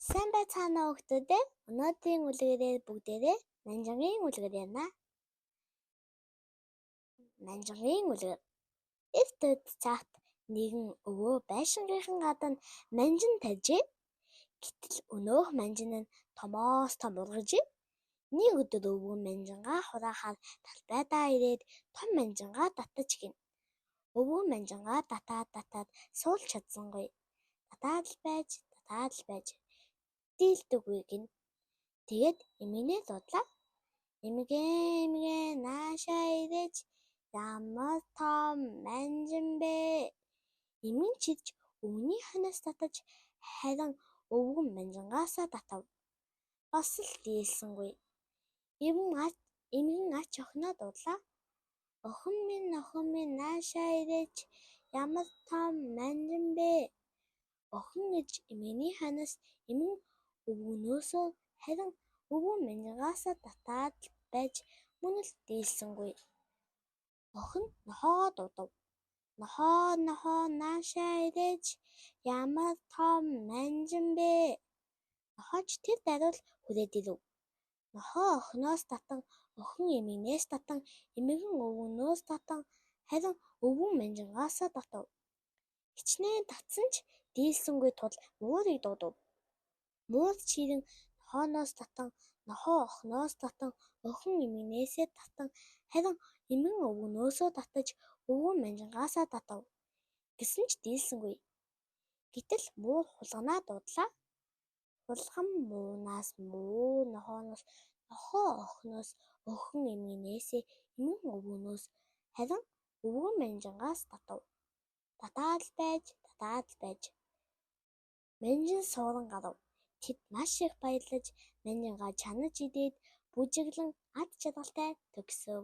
Сайн байцгаана уу хүүхдүүдээ. Өнөөдрийн үлгэрээр бүгдээрээ Манжингийн үлгэр ярина. Манжингийн үлгэр. Эртүүд цагт нэгэн өвөө байшингийнхан гадна манжин тарьжээ. Гэтэл өнөөх манжин нь томоос том ургажээ. Нэг өдөр өвөө манжингаа хураахаар талбайдаа ирээд том манжингаа татаж гин. Өвөө манжингаа татаад суулж чадсангүй. Татаад л байж дийлдэггүй гин. Тэгээд эмгэнээ дуудлаа. Эмгэн наашаа ирээч, ямар том манжин бэ? Эмгэн чирж өвгний хойноос татаж харин өвгөн манжингаасаа татав. Бас л дийлсэнгүй. Эмгэн ач охиноо дуудлаа. Охин минь наашаа ирээч, ямар том манжин бэ? Охин гэж эмгэний хойноос эмгэн өвгнөөсөө харин өвгөн манжингаасаа татаад байж мөн л дийлсэнгүй. Охин нохоогоо дуудав. Нохоо наашаа ирээч, ямар том манжин бэ? Нохооч тэр даруул хүрээд ирэв. Нохоо охиноос татан, охин эмгэнээс татан, эмгэн өвгнөөс татан харин өвгөн манжингаасаа татав. Хичнээн татсан ч дийлсэнгүй тул муурыг дуудав. Муур чирэн нохооноос татан, нохоо охиноос татан, охин эмгэнээсээ татан харин эмгэн өвгнөөсөө татаж өвгөн манжингаасаа татав. Гэсэн ч дийлсэнгүй. Гэтэл муур хулганаа дуудлаа. Хулган муунаас муу нохооноос, нохоо охиноос, охин эмгэнээсээ, эмгэн өвгнөөс харин өвгөн манжингаас татав. Татаад л байж манжин сууран гарав. Тэд маш их баярлаж манжингаа чанаж идээд бүжиглэн ад жаргалтай төгсөв.